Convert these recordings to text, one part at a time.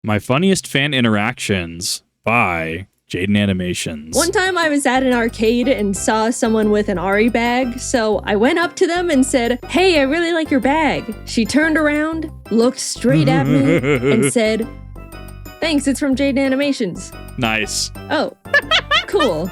My funniest fan interactions by JaidenAnimations. One time I was at an arcade and saw someone with an Ari bag, so I went up to them and said, "Hey, I really like your bag." She turned around, looked straight at me, and said, "Thanks, it's from JaidenAnimations." Nice. Oh, cool.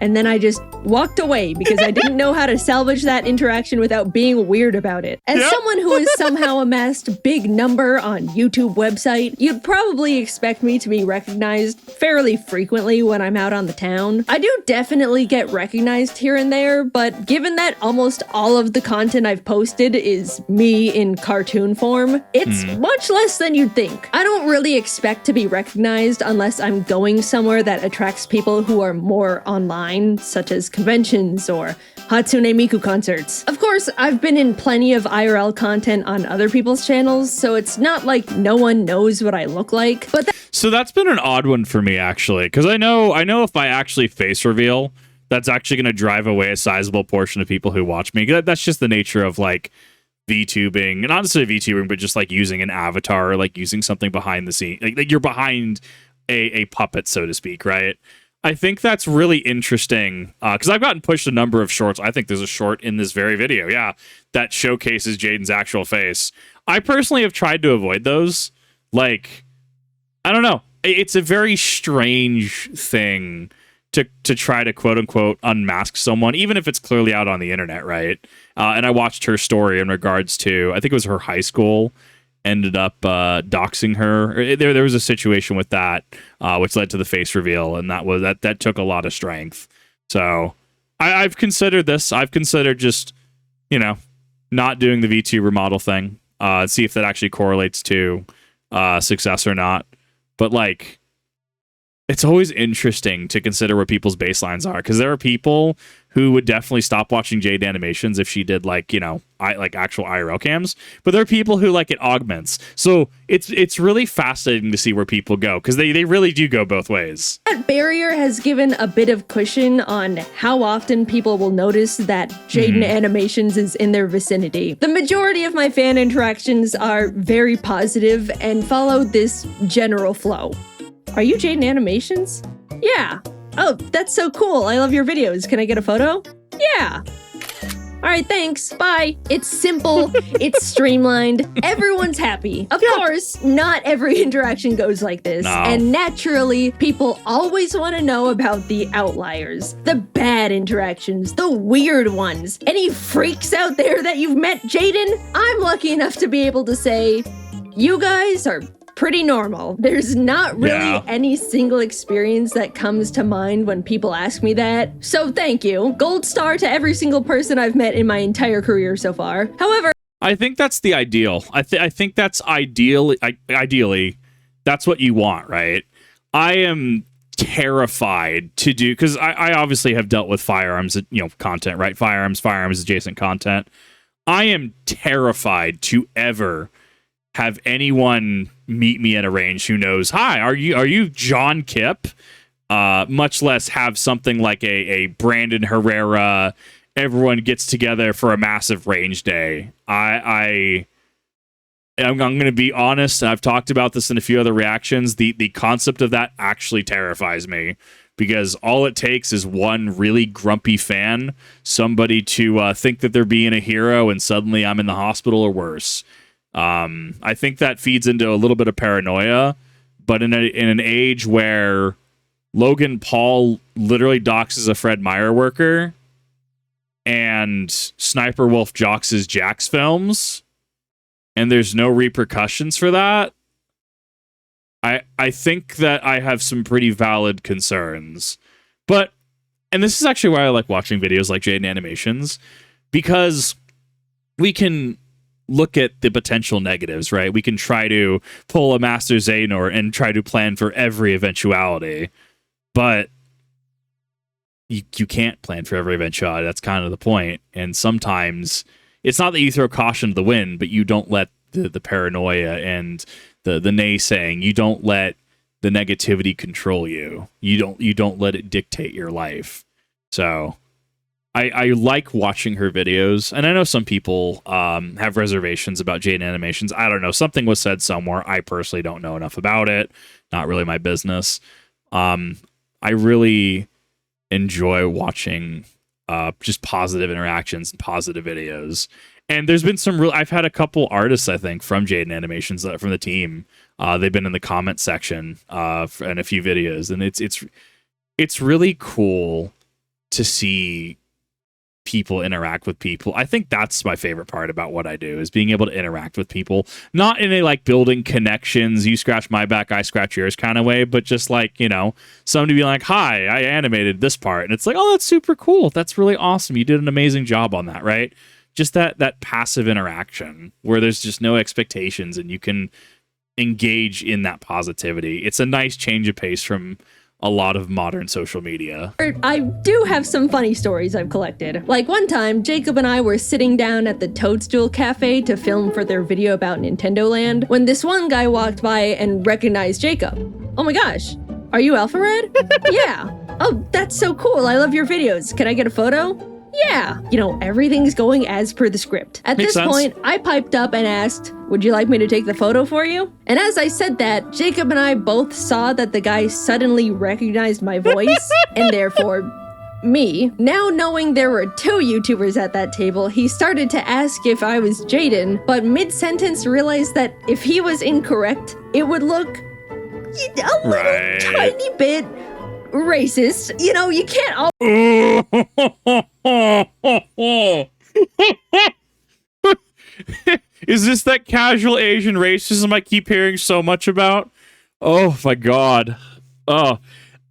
And then I just walked away because I didn't know how to salvage that interaction without being weird about it. As someone who has somehow amassed a big number on YouTube website, you'd probably expect me to be recognized fairly frequently when I'm out on the town. I do definitely get recognized here and there, but given that almost all of the content I've posted is me in cartoon form, it's much less than you'd think. I don't really expect to be recognized unless I'm going somewhere that attracts people who are more online, such as conventions or Hatsune Miku concerts. Of course, I've been in plenty of IRL content on other people's channels, so it's not like no one knows what I look like. But so that's been an odd one for me, actually, because I know if I actually face reveal, that's actually going to drive away a sizable portion of people who watch me. That's just the nature of like VTubing, not necessarily VTubing, but just like using an avatar, or like using something behind the scene, like you're behind a puppet, so to speak, right? I think that's really interesting because I've gotten pushed a number of shorts. I think there's a short in this very video, that showcases Jaiden's actual face. I personally have tried to avoid those. Like, I don't know. It's a very strange thing to try to quote unquote unmask someone, even if it's clearly out on the internet, right? And I watched her story in regards to, I think it was her high school ended up doxing her. There was a situation with that, which led to the face reveal, and that took a lot of strength. So I've considered this. I've considered just, not doing the VTuber model thing, see if that actually correlates to success or not. But like, it's always interesting to consider what people's baselines are, because there are people who would definitely stop watching JaidenAnimations if she did like, actual IRL cams, but there are people who like it augments. So it's really fascinating to see where people go, because they really do go both ways. That barrier has given a bit of cushion on how often people will notice that JaidenAnimations is in their vicinity. The majority of my fan interactions are very positive and follow this general flow. Are you JaidenAnimations? Yeah. Oh, that's so cool. I love your videos. Can I get a photo? Yeah. All right, thanks. Bye. It's simple. It's streamlined. Everyone's happy. Of course, not every interaction goes like this. No. And naturally, people always want to know about the outliers, the bad interactions, the weird ones. Any freaks out there that you've met Jaiden? I'm lucky enough to be able to say, you guys are pretty normal. There's not really any single experience that comes to mind when people ask me that. So thank you. Gold star to every single person I've met in my entire career so far. However, I think that's the ideal. I think that's ideally, that's what you want, right? I am terrified to do, because I obviously have dealt with firearms, content, right? Firearms adjacent content. I am terrified to ever have anyone meet me at a range who knows, hi, are you John Kipp? Much less have something like a Brandon Herrera, everyone gets together for a massive range day. I'm going to be honest, and I've talked about this in a few other reactions, the concept of that actually terrifies me, because all it takes is one really grumpy fan, somebody to think that they're being a hero, and suddenly I'm in the hospital or worse. I think that feeds into a little bit of paranoia, but in an age where Logan Paul literally doxes a Fred Meyer worker and Sniper Wolf joxes Jack's films, and there's no repercussions for that, I think that I have some pretty valid concerns. And this is actually why I like watching videos like JaidenAnimations, because we can look at the potential negatives, right? We can try to pull a Master Xehanort and try to plan for every eventuality, but you can't plan for every eventuality. That's kind of the point. And sometimes it's not that you throw caution to the wind, but you don't let the paranoia and the naysaying, you don't let the negativity control you. You don't let it dictate your life. So I like watching her videos, and I know some people have reservations about JaidenAnimations. I don't know. Something was said somewhere. I personally don't know enough about it. Not really my business. I really enjoy watching just positive interactions and positive videos. And there's been some real. I've had a couple artists, I think, from JaidenAnimations from the team. They've been in the comment section in a few videos, and it's really cool to see people interact with people. I think that's my favorite part about what I do, is being able to interact with people, not in a like building connections, you scratch my back, I scratch yours kind of way, but just like, you know, somebody be like, hi, I animated this part, and it's like, oh, that's super cool, that's really awesome, you did an amazing job on that, right? Just that passive interaction where there's just no expectations and you can engage in that positivity. It's a nice change of pace from a lot of modern social media. I do have some funny stories I've collected. Like one time, Jacob and I were sitting down at the Toadstool Cafe to film for their video about Nintendo Land when this one guy walked by and recognized Jacob. Oh my gosh, are you Alpha Red? Yeah. Oh, that's so cool. I love your videos. Can I get a photo? Yeah. You know, everything's going as per the script. At Makes this sense. point, I piped up and asked, would you like me to take the photo for you? And as I said that, Jacob and I both saw that the guy suddenly recognized my voice, and therefore me. Now knowing there were two YouTubers at that table, he started to ask if I was Jaiden, but mid-sentence realized that if he was incorrect, it would look a little tiny bit racist. You know, you can't all Is this that casual Asian racism I keep hearing so much about? Oh my god. Oh,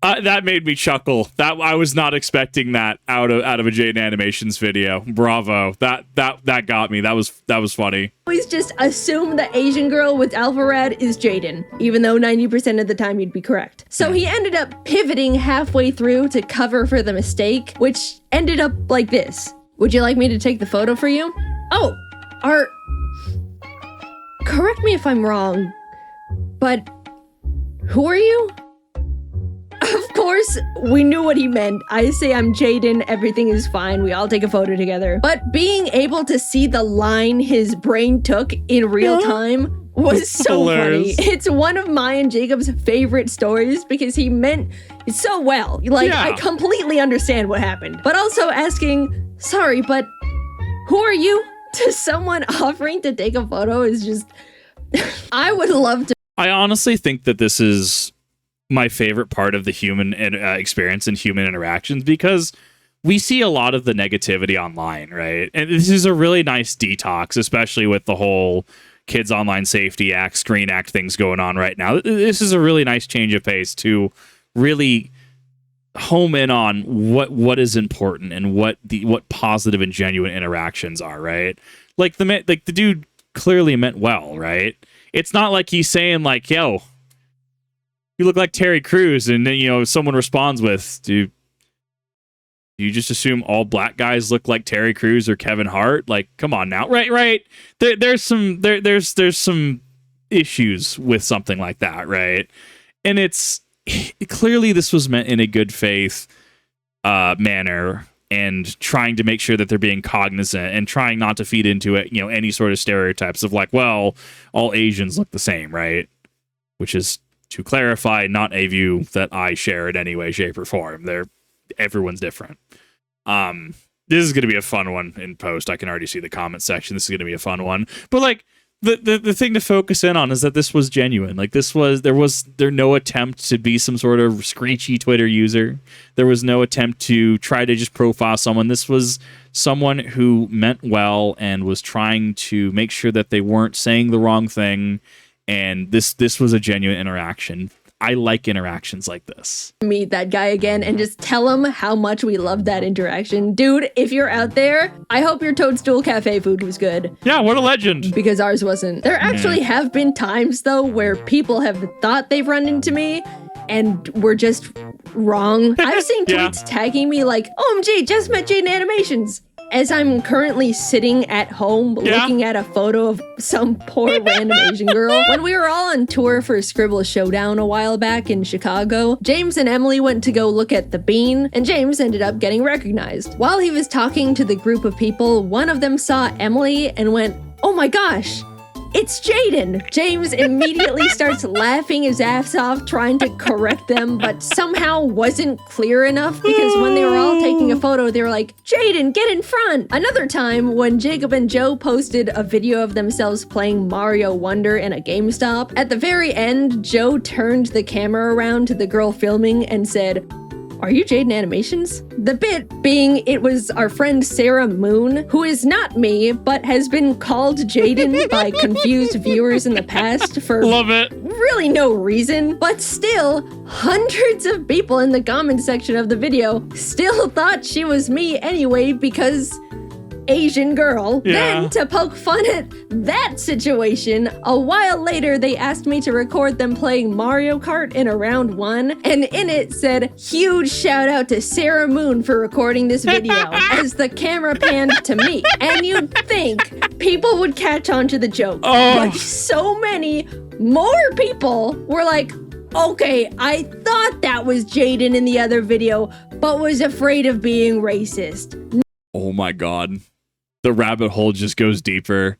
that made me chuckle. That I was not expecting that out of a JaidenAnimations video. Bravo. That got me. That was funny. always just assume the Asian girl with Alpha Red is Jaiden, even though 90% of the time you'd be correct. So he ended up pivoting halfway through to cover for the mistake, which ended up like this. Would you like me to take the photo for you? Oh, correct me if I'm wrong, but who are you? Of course, we knew what he meant. I say I'm Jaiden, everything is fine, we all take a photo together. But being able to see the line his brain took in real time was so funny. It's one of my and Jacob's favorite stories because he meant it so well. Like, I completely understand what happened. But also asking, sorry, but who are you? To someone offering to take a photo is just... I would love to... I honestly think that this is my favorite part of the human experience and human interactions, because we see a lot of the negativity online, right? And this is a really nice detox, especially with the whole Kids Online Safety Act, Screen Act things going on right now. This is a really nice change of pace to really home in on what is important and what positive and genuine interactions are, right? Like the dude clearly meant well, right? It's not like he's saying like, yo, you look like Terry Crews, and then, you know, someone responds with, do you just assume all black guys look like Terry Crews or Kevin Hart? Like, come on now. Right. There's some issues with something like that, right? And it's clearly this was meant in a good faith manner, and trying to make sure that they're being cognizant and trying not to feed into it, you know, any sort of stereotypes of like, well, all Asians look the same, right? Which is, to clarify, not a view that I share in any way, shape, or form. Everyone's different. This is going to be a fun one in post. I can already see the comment section. This is going to be a fun one. But like the thing to focus in on is that this was genuine. Like there was no attempt to be some sort of screechy Twitter user. There was no attempt to try to just profile someone. This was someone who meant well and was trying to make sure that they weren't saying the wrong thing. And this was a genuine interaction. I like interactions like this. Meet that guy again and just tell him how much we loved that interaction. Dude, if you're out there, I hope your Toadstool Cafe food was good. Yeah, what a legend. Because ours wasn't. There actually have been times, though, where people have thought they've run into me and were just wrong. I've seen tweets tagging me like, OMG, just met JaidenAnimations. as I'm currently sitting at home looking at a photo of some poor random Asian girl. When we were all on tour for Scribble Showdown a while back in Chicago, James and Emily went to go look at the Bean, and James ended up getting recognized. While he was talking to the group of people, one of them saw Emily and went, "Oh my gosh, it's Jaiden!" James immediately starts laughing his ass off, trying to correct them, but somehow wasn't clear enough because when they were all taking a photo, they were like, "Jaiden, get in front!" Another time, when Jacob and Joe posted a video of themselves playing Mario Wonder in a GameStop, at the very end, Joe turned the camera around to the girl filming and said, "Are you JaidenAnimations?" The bit being it was our friend Sarah Moon, who is not me, but has been called Jaiden by confused viewers in the past for Love it. really no reason. But still, hundreds of people in the comment section of the video still thought she was me anyway because Asian girl. Yeah. Then, to poke fun at that situation, a while later they asked me to record them playing Mario Kart in a round 1, and in it said, "Huge shout out to Sarah Moon for recording this video," as the camera panned to me. And you'd think people would catch on to the joke, but so many more people were like, "Okay, I thought that was Jaiden in the other video, but was afraid of being racist." Oh my god. The rabbit hole just goes deeper.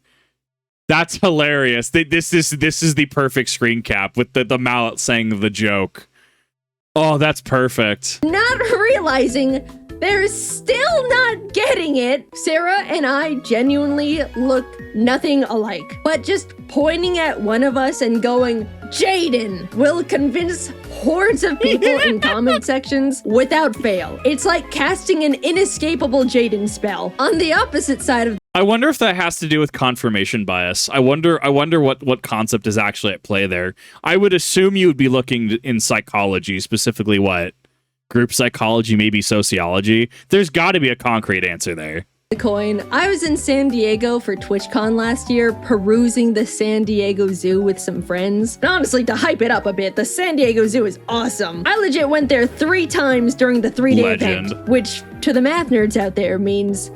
That's hilarious. This is the perfect screen cap with the mallet saying the joke. Oh, that's perfect. Not realizing they're still not getting it. Sarah and I genuinely look nothing alike, but just pointing at one of us and going, "Jaiden," will convince hordes of people in comment sections without fail. It's like casting an inescapable Jaiden spell. On the opposite side of I wonder if that has to do with confirmation bias. I wonder what concept is actually at play there. I would assume you would be looking in psychology, specifically what? Group psychology, maybe sociology. There's got to be a concrete answer there. the coin, I was in San Diego for TwitchCon last year, perusing the San Diego Zoo with some friends. And honestly, to hype it up a bit, the San Diego Zoo is awesome. I legit went there 3 times during the 3-day event, which to the math nerds out there means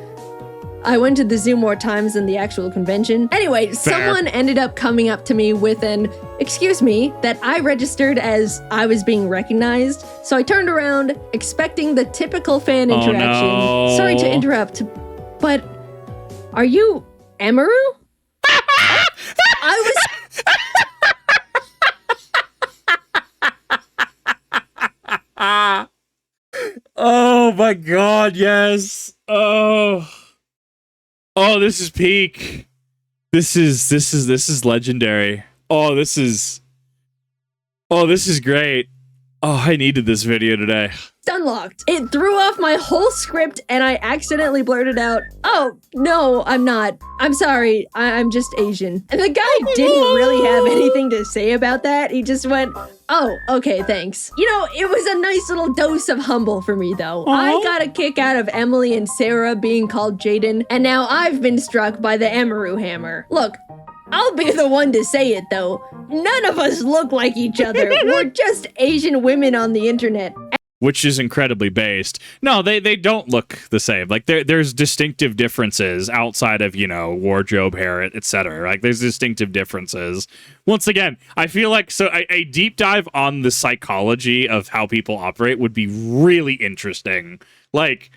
I went to the zoo more times than the actual convention. Anyway, someone ended up coming up to me with an "excuse me" that I registered as I was being recognized. So I turned around, expecting the typical fan interaction. No. Sorry to interrupt, but are you Emaru? I was. Oh my god, yes. Oh, this is peak. This is legendary. This is great. Oh, I needed this video today. unlocked. It threw off my whole script and I accidentally blurted out, "Oh, no, I'm not. I'm sorry. I'm just Asian." And the guy didn't really have anything to say about that. He just went, "Oh, okay, thanks." You know, it was a nice little dose of humble for me, though. I got a kick out of Emily and Sarah being called Jaiden, and now I've been struck by the Emaru hammer. Look, I'll be the one to say it, though. None of us look like each other. We're just Asian women on the internet. Which is incredibly based. No, they don't look the same. Like there's distinctive differences outside of, you know, wardrobe, hair, etc. Like there's distinctive differences. Once again, I feel like a deep dive on the psychology of how people operate would be really interesting. Like,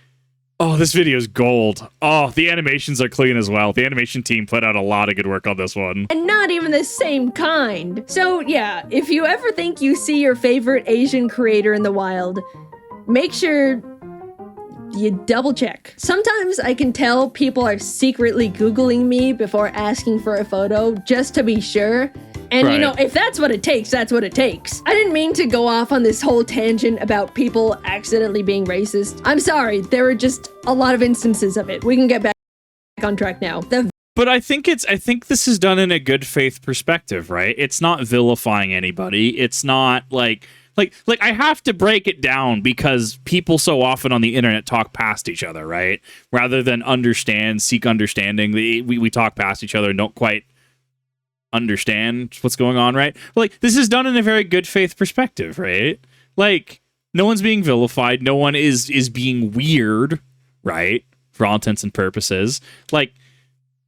oh, this video is gold. Oh, the animations are clean as well. The animation team put out a lot of good work on this one. And not even the same kind. So yeah, if you ever think you see your favorite Asian creator in the wild, make sure you double check. Sometimes I can tell people are secretly Googling me before asking for a photo just to be sure. And you know, if that's what it takes, that's what it takes. I didn't mean to go off on this whole tangent about people accidentally being racist. I'm sorry, there were just a lot of instances of it. We can get back on track now. But I think this is done in a good faith perspective, right? It's not vilifying anybody. It's not like I have to break it down because people so often on the internet talk past each other, right? Rather than seek understanding. We talk past each other and don't quite understand what's going on, right? But like, this is done in a very good faith perspective, right? Like, no one's being vilified. No one is being weird, right? for all intents and purposes. Like,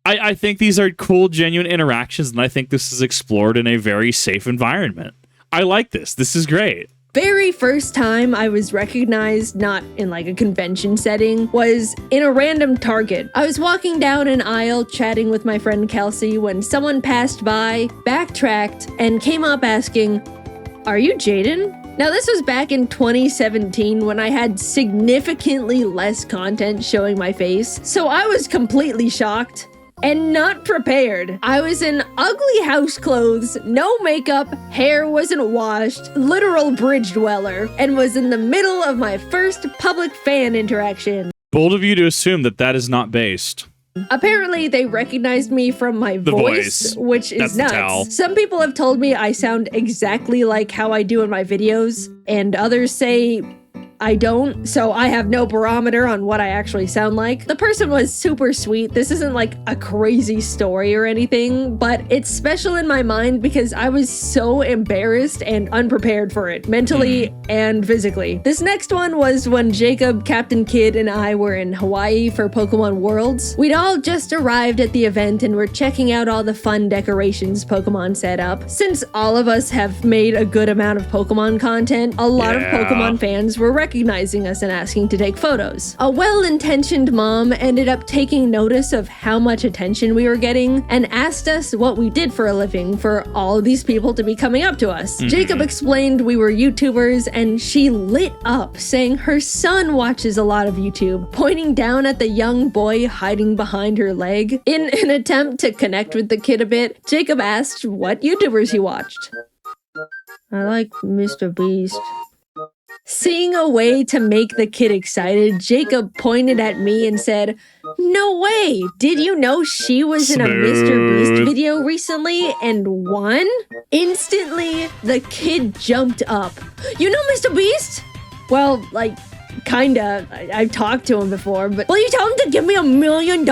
I think these are cool, genuine interactions, and I think this is explored in a very safe environment. I like this. This is great. Very first time I was recognized, not in like a convention setting, was in a random Target. I was walking down an aisle chatting with my friend Kelsey when someone passed by, backtracked, and came up asking, "Are you Jaiden?" Now this was back in 2017 when I had significantly less content showing my face, so I was completely shocked. And not prepared. I was in ugly house clothes, no makeup, hair wasn't washed, literal bridge dweller, and was in the middle of my first public fan interaction. Bold of you to assume that that is not based. Apparently, they recognized me from my voice, which is That's the tell. nuts. Some people have told me I sound exactly like how I do in my videos, and others say I don't, so I have no barometer on what I actually sound like. The person was super sweet. This isn't like a crazy story or anything, but it's special in my mind because I was so embarrassed and unprepared for it, mentally and physically. This next one was when Jacob, Captain Kidd, and I were in Hawaii for Pokemon Worlds. We'd all just arrived at the event and were checking out all the fun decorations Pokemon set up. Since all of us have made a good amount of Pokemon content, a lot of Pokemon fans were recognizing us and asking to take photos. A well-intentioned mom ended up taking notice of how much attention we were getting and asked us what we did for a living for all of these people to be coming up to us. Jacob explained we were YouTubers and she lit up, saying her son watches a lot of YouTube, pointing down at the young boy hiding behind her leg. In an attempt to connect with the kid a bit, Jacob asked what YouTubers he watched. I like Mr. Beast. Seeing a way to make the kid excited, Jacob pointed at me and said, "No way! Did you know she was in a Mr. Beast video recently and won?" Instantly, the kid jumped up. "You know Mr. Beast?" Well, like, kinda. I've talked to him before, but will you tell him to give me $1 million?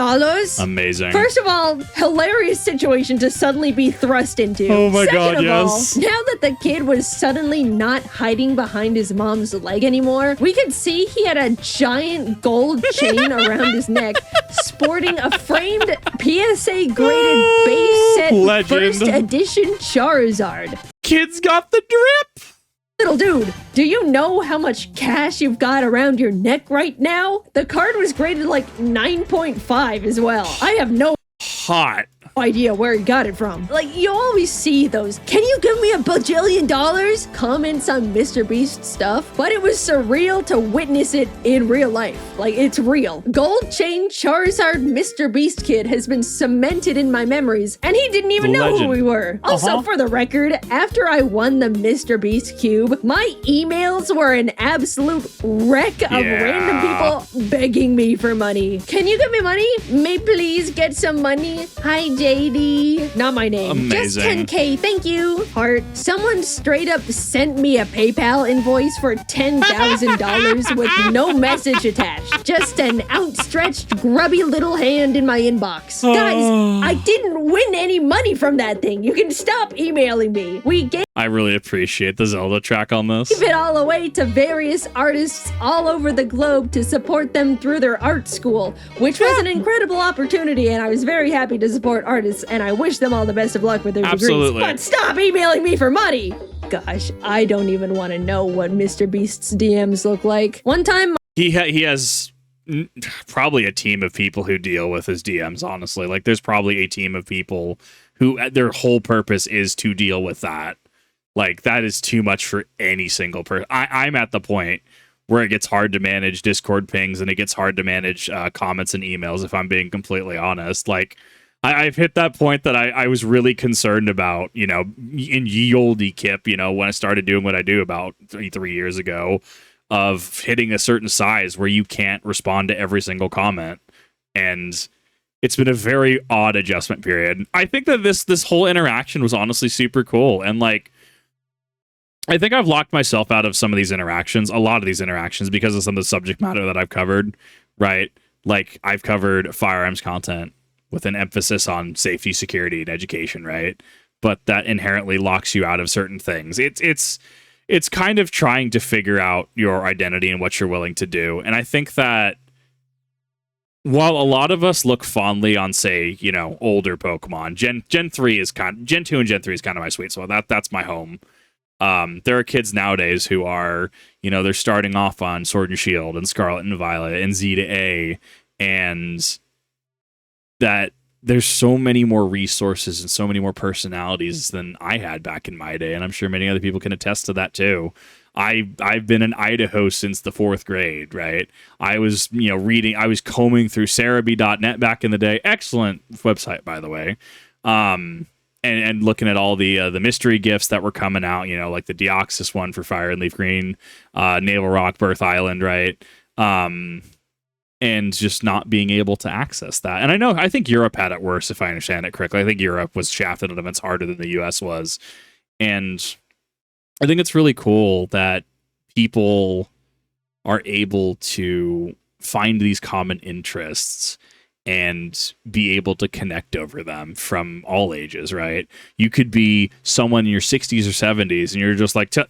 Amazing. First of all, hilarious situation to suddenly be thrust into. Oh my Second God, of yes. all, now that the kid was suddenly not hiding behind his mom's leg anymore, we could see he had a giant gold chain around his neck, sporting a framed PSA graded base set Legend. first edition Charizard. Kids got the drip. Little dude, do you know how much cash you've got around your neck right now? The card was graded like 9.5 as well. I have no Hot. idea where he got it from. Like, you always see those, "Can you give me $1 bajillion?" comments on Mr. Beast stuff, but it was surreal to witness it in real life. Like, it's real. Gold chain Charizard Mr. Beast kid has been cemented in my memories, and he didn't even know who we were. Also, for the record, after I won the Mr. Beast cube, my emails were an absolute wreck of random people begging me for money. "Can you give me money? May please get some money? Hi, JD." Not my name. Amazing. Just 10K, thank you. Heart. Someone straight up sent me a PayPal invoice for $10,000 with no message attached. Just an outstretched, grubby little hand in my inbox. Guys, I didn't win any money from that thing. You can stop emailing me. We gave I really appreciate the Zelda track on this. it all away to various artists all over the globe to support them through their art school, which was an incredible opportunity, and I was very happy to support artists, and I wish them all the best of luck with their Absolutely. degrees. But stop emailing me for money! Gosh, I don't even want to know what Mr. Beast's DMs look like. One time, He has probably a team of people who deal with his DMs, honestly. Like, there's probably a team of people who their whole purpose is to deal with that. Like, that is too much for any single person. I'm at the point where it gets hard to manage Discord pings and it gets hard to manage comments and emails, if I'm being completely honest. Like, I've hit that point that I was really concerned about, you know, in ye olde Kip, you know, when I started doing what I do about 3 years ago, of hitting a certain size where you can't respond to every single comment. And it's been a very odd adjustment period. I think that this whole interaction was honestly super cool. And, like, I think I've locked myself out of some of these interactions, a lot of these interactions, because of some of the subject matter that I've covered, right? Like, I've covered firearms content with an emphasis on safety, security, and education, right? But that inherently locks you out of certain things. It's kind of trying to figure out your identity and what you're willing to do. And I think that while a lot of us look fondly on, say, older Pokemon, Gen 3 is Gen 2 and Gen 3 is kind of my sweet spot. That's my home. There are kids nowadays who are, they're starting off on Sword and Shield and Scarlet and Violet and Z to A, and that there's so many more resources and so many more personalities than I had back in my day, and I'm sure many other people can attest to that too. I've been in Idaho since the 4th grade, right? I was, I was combing through Cerebi.net back in the day. Excellent website, by the way. And looking at all the mystery gifts that were coming out, like the Deoxys one for Fire and Leaf Green, Naval Rock, Birth Island, right? And just not being able to access that. And I think Europe had it worse, if I understand it correctly. I think Europe was shafted at events harder than the US was. And I think it's really cool that people are able to find these common interests and be able to connect over them from all ages, right? You could be someone in your 60s or 70s and you're just like, tell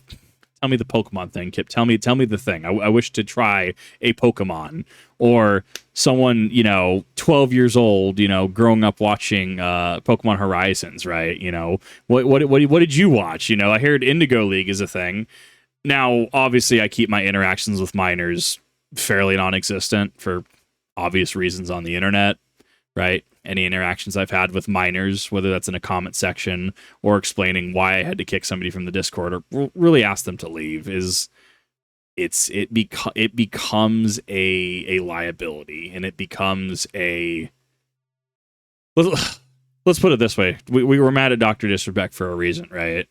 me the Pokemon thing, Kip. Tell me the thing. I wish to try a Pokemon. Or someone, 12 years old, growing up watching Pokemon Horizons, right? What did you watch? I heard Indigo League is a thing. Now, obviously, I keep my interactions with minors fairly non-existent for obvious reasons on the internet, right? Any interactions I've had with minors, whether that's in a comment section or explaining why I had to kick somebody from the Discord or really ask them to leave, it becomes a liability, and it becomes a, let's put it this way. We were mad at Dr. Disrespect for a reason, right?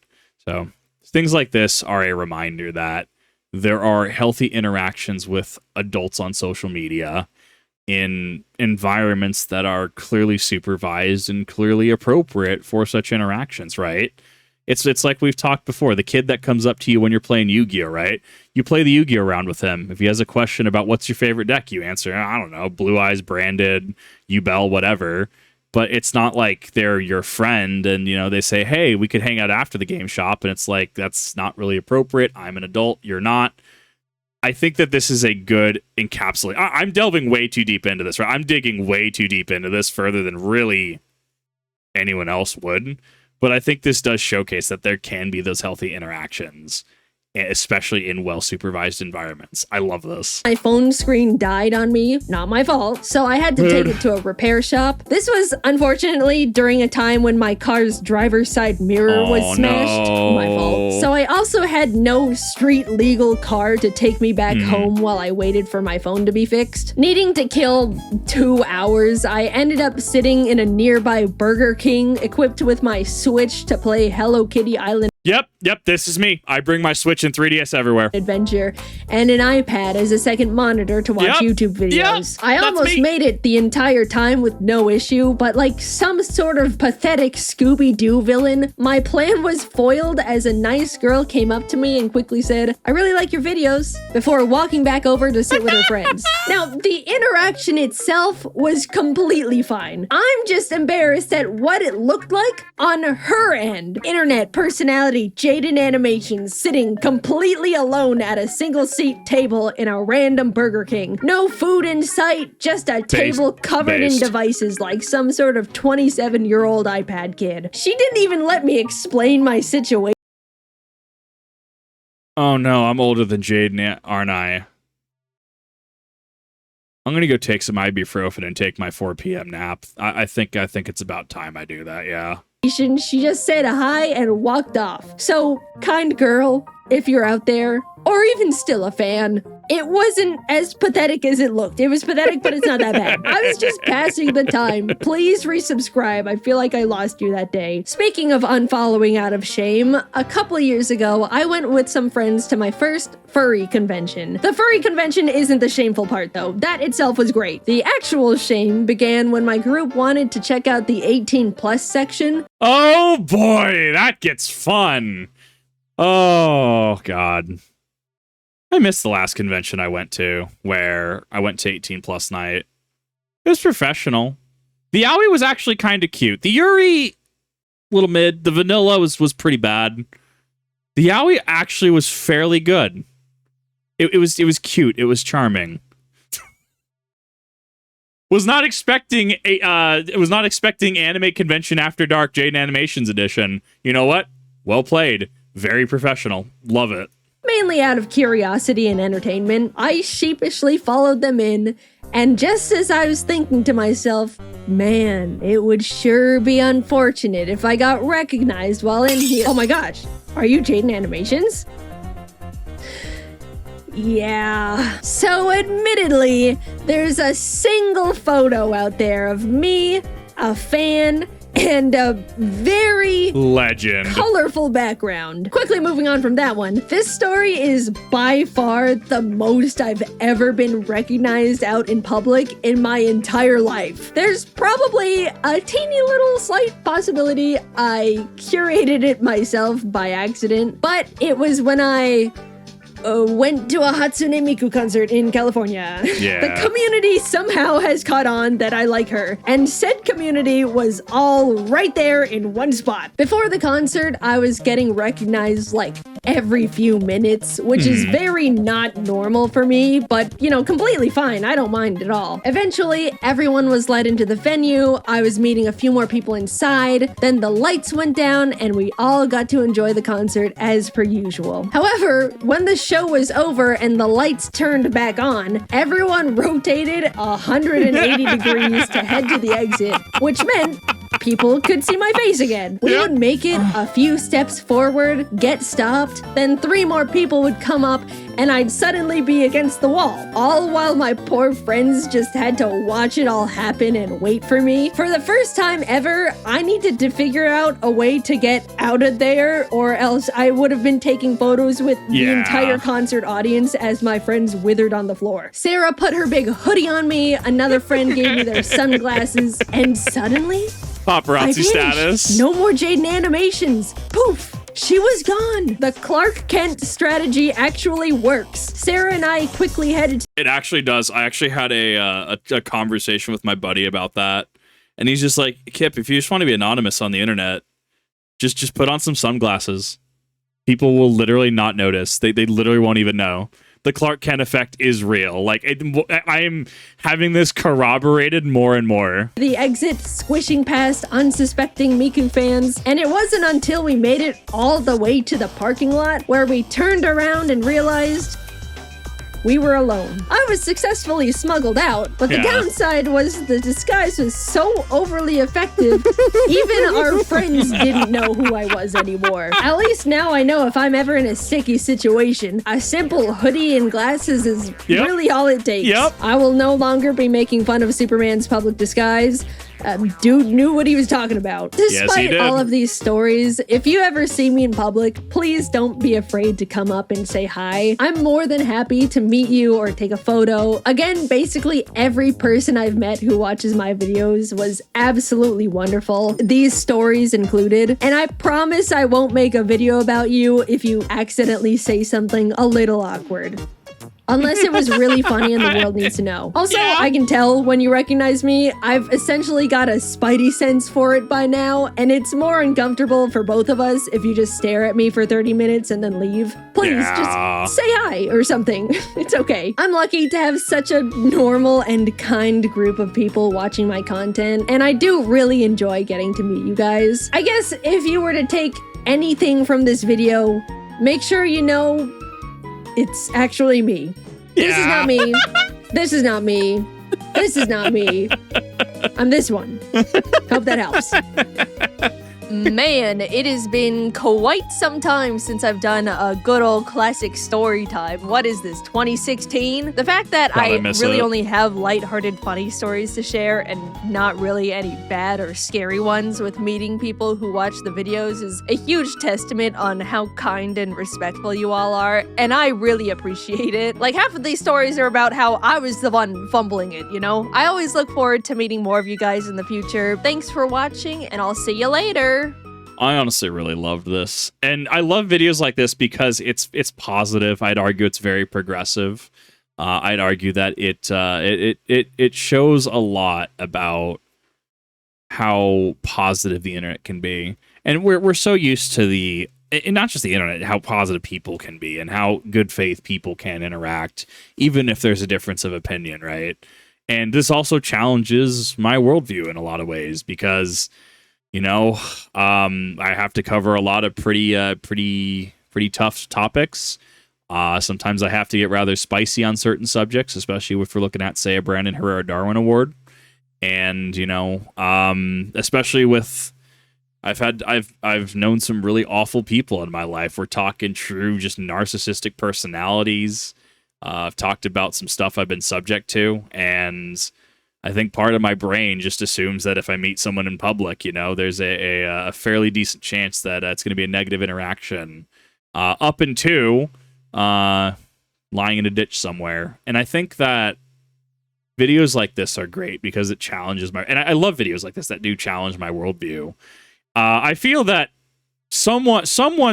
So things like this are a reminder that there are healthy interactions with adults on social media in environments that are clearly supervised and clearly appropriate for such interactions, right? It's like we've talked before. The kid that comes up to you when you're playing Yu-Gi-Oh, right? You play the Yu-Gi-Oh round with him. If he has a question about what's your favorite deck, you answer, I don't know, Blue Eyes, Branded, Yubel, whatever. But it's not like they're your friend and, they say, hey, we could hang out after the game shop. And it's like, that's not really appropriate. I'm an adult. You're not. I think that this is a good encapsulation. I'm delving way too deep into this, right? I'm digging way too deep into this, further than really anyone else would. But I think this does showcase that there can be those healthy interactions, especially in well-supervised environments. I love this. My phone screen died on me, not my fault, so I had to take it to a repair shop. This was, unfortunately, during a time when my car's driver's side mirror was smashed. No. My fault. So I also had no street-legal car to take me back home while I waited for my phone to be fixed. Needing to kill 2 hours, I ended up sitting in a nearby Burger King, equipped with my Switch to play Hello Kitty Island Yep, this is me. I bring my Switch and 3DS everywhere. Adventure, and an iPad as a second monitor to watch YouTube videos. I almost made it the entire time with no issue, but like some sort of pathetic Scooby-Doo villain, my plan was foiled as a nice girl came up to me and quickly said, I really like your videos, before walking back over to sit with her friends. Now, the interaction itself was completely fine. I'm just embarrassed at what it looked like on her end. Internet personality JaidenAnimations sitting completely alone at a single seat table in a random Burger King. No food in sight, just a table covered in devices like some sort of 27-year-old iPad kid. She didn't even let me explain my situation. Oh no, I'm older than Jaiden, aren't I? I'm gonna go take some ibuprofen and take my 4 p.m. nap. I think it's about time I do that, yeah. She just said hi and walked off. So, kind girl, if you're out there, or even still a fan, it wasn't as pathetic as it looked. It was pathetic, but it's not that bad. I was just passing the time. Please resubscribe. I feel like I lost you that day. Speaking of unfollowing out of shame, a couple years ago, I went with some friends to my first furry convention. The furry convention isn't the shameful part, though. That itself was great. The actual shame began when my group wanted to check out the 18+ section. Oh boy, that gets fun. Oh God. I missed the last convention I went to, where I went to 18+ night. It was professional. The Owie was actually kind of cute. The Yuri, little mid. The vanilla was pretty bad. The Owie actually was fairly good. It was cute. It was charming. Was not expecting Anime Convention After Dark JaidenAnimations edition. You know what? Well played. Very professional. Love it. Mainly out of curiosity and entertainment, I sheepishly followed them in, and just as I was thinking to myself, man, it would sure be unfortunate if I got recognized while in here. Oh my gosh, are you JaidenAnimations? Yeah. So admittedly, there's a single photo out there of me, a fan, and a very legend colorful background. Quickly moving on from that one, this story is by far the most I've ever been recognized out in public in my entire life. There's probably a teeny little slight possibility I curated it myself by accident, but it was when I went to a Hatsune Miku concert in California. Yeah. The community somehow has caught on that I like her, and said community was all right there in one spot. Before the concert, I was getting recognized like every few minutes, which is very not normal for me, but you know, completely fine. I don't mind at all. Eventually, everyone was led into the venue. I was meeting a few more people inside. Then the lights went down and we all got to enjoy the concert as per usual. However, when the show was over and the lights turned back on, everyone rotated 180 degrees to head to the exit, which meant people could see my face again. We would make it a few steps forward, get stopped, then 3 more people would come up, and I'd suddenly be against the wall, all while my poor friends just had to watch it all happen and wait for me. For the first time ever, I needed to figure out a way to get out of there, or else I would have been taking photos with the entire concert audience as my friends withered on the floor. Sarah put her big hoodie on me, another friend gave me their sunglasses, and suddenly, paparazzi status. No more JaidenAnimations. Poof. She was gone. The Clark Kent strategy actually works. Sarah and I quickly headed to— It actually does. I actually had a conversation with my buddy about that, and he's just like, Kip, if you just want to be anonymous on the internet, just put on some sunglasses. People will literally not notice. They literally won't even know. The Clark Kent effect is real. Like, I am having this corroborated more and more. the exit, squishing past unsuspecting Miku fans, and it wasn't until we made it all the way to the parking lot where we turned around and realized we were alone. I was successfully smuggled out, but the downside was the disguise was so overly effective, even our friends didn't know who I was anymore. At least now I know if I'm ever in a sticky situation, a simple hoodie and glasses is really all it takes. I will no longer be making fun of Superman's public disguise. Dude knew what he was talking about. Despite all of these stories, if you ever see me in public, please don't be afraid to come up and say hi. I'm more than happy to meet you or take a photo. Again, basically every person I've met who watches my videos was absolutely wonderful, these stories included, and I promise I won't make a video about you if you accidentally say something a little awkward. Unless it was really funny and the world needs to know. Also, I can tell when you recognize me. I've essentially got a spidey sense for it by now, and it's more uncomfortable for both of us if you just stare at me for 30 minutes and then leave. Please, just say hi or something. It's okay. I'm lucky to have such a normal and kind group of people watching my content, and I do really enjoy getting to meet you guys. I guess if you were to take anything from this video, make sure you know it's actually me. This is not me. This is not me. This is not me. I'm this one. Hope that helps. Man, it has been quite some time since I've done a good old classic story time. What is this, 2016? The fact that I really only have lighthearted, funny stories to share and not really any bad or scary ones with meeting people who watch the videos is a huge testament on how kind and respectful you all are, and I really appreciate it. Like, half of these stories are about how I was the one fumbling it, you know? I always look forward to meeting more of you guys in the future. Thanks for watching, and I'll see you later. I honestly really loved this, and I love videos like this because it's positive. I'd argue it's very progressive. I'd argue that it shows a lot about how positive the internet can be, and we're so used to and not just the internet, how positive people can be and how good faith people can interact, even if there's a difference of opinion, right? And this also challenges my worldview in a lot of ways because, you know, I have to cover a lot of pretty tough topics. Sometimes I have to get rather spicy on certain subjects, especially if we're looking at, say, a Brandon Herrera Darwin Award. And, you know, especially with I've known some really awful people in my life. We're talking true, just narcissistic personalities. I've talked about some stuff I've been subject to, and I think part of my brain just assumes that if I meet someone in public, you know, there's a fairly decent chance that it's going to be a negative interaction, up into lying in a ditch somewhere. And I think that videos like this are great because it challenges my, and I love videos like this that do challenge my worldview. I feel that someone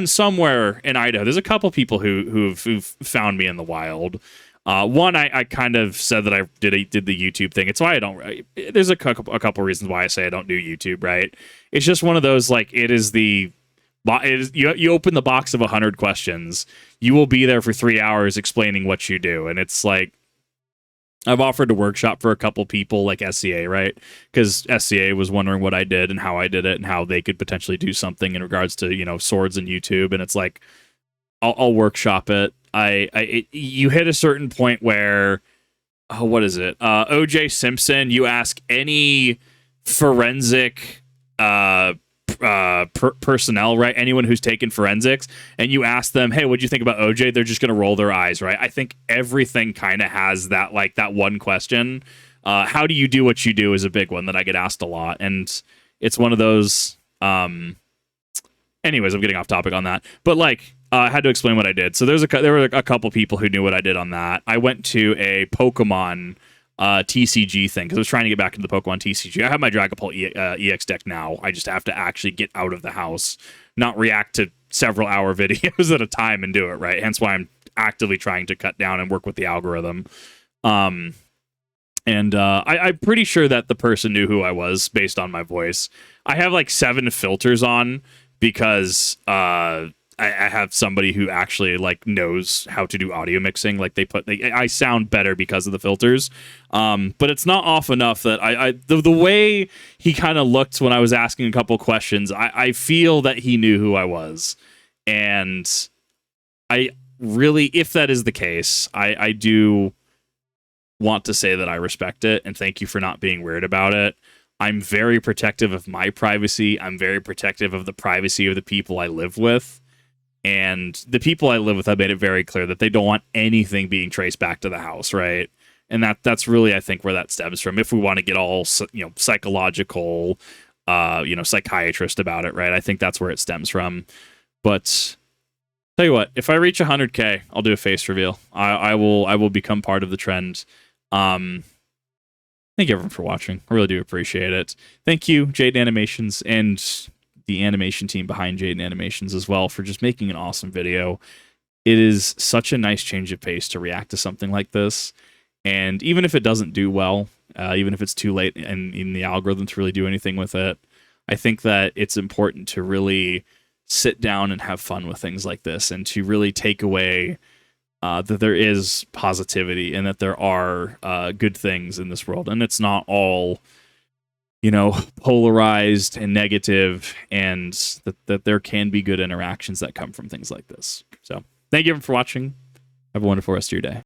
somewhere in Idaho, there's a couple people who've found me in the wild. One, I kind of said that I did the YouTube thing. It's why I don't. There's a couple reasons why I say I don't do YouTube. Right? It's just one of those, like, it is you open the box of 100 questions. You will be there for 3 hours explaining what you do, and it's like, I've offered to workshop for a couple people like SCA, right? Because SCA was wondering what I did and how I did it and how they could potentially do something in regards to, you know, swords and YouTube. And it's like, I'll workshop it. You hit a certain point where, what is it? OJ Simpson, you ask any forensic personnel, right? Anyone who's taken forensics, and you ask them, hey, what'd you think about OJ? They're just going to roll their eyes, right? I think everything kind of has that, like, that one question. How do you do what you do is a big one that I get asked a lot. And it's one of those, anyways, I'm getting off topic on that, but like, I had to explain what I did. So there were a couple people who knew what I did on that. I went to a Pokemon TCG thing because I was trying to get back into the Pokemon TCG. I have my Dragapult EX deck now. I just have to actually get out of the house, not react to several hour videos at a time and do it right. Hence why I'm actively trying to cut down and work with the algorithm. I'm pretty sure that the person knew who I was based on my voice. I have like 7 filters on because I have somebody who actually like knows how to do audio mixing. Like I sound better because of the filters. But it's not off enough that the way he kind of looked when I was asking a couple questions, I feel that he knew who I was. And I really, if that is the case, I do want to say that I respect it and thank you for not being weird about it. I'm very protective of my privacy. I'm very protective of the privacy of the people I live with. And the people I live with have made it very clear that they don't want anything being traced back to the house, right? And that's really, I think, where that stems from. If we want to get all, you know, psychological, psychiatrist about it, right? I think that's where it stems from. But tell you what, if I reach 100K, I'll do a face reveal. I will become part of the trend. Thank you everyone for watching. I really do appreciate it. Thank you, JaidenAnimations, and the animation team behind JaidenAnimations as well for just making an awesome video. It is such a nice change of pace to react to something like this. And even if it doesn't do well, even if it's too late in the algorithm to really do anything with it, I think that it's important to really sit down and have fun with things like this and to really take away that there is positivity and that there are good things in this world. And it's not all, you know, polarized and negative, and that there can be good interactions that come from things like this. So thank you for watching. Have a wonderful rest of your day.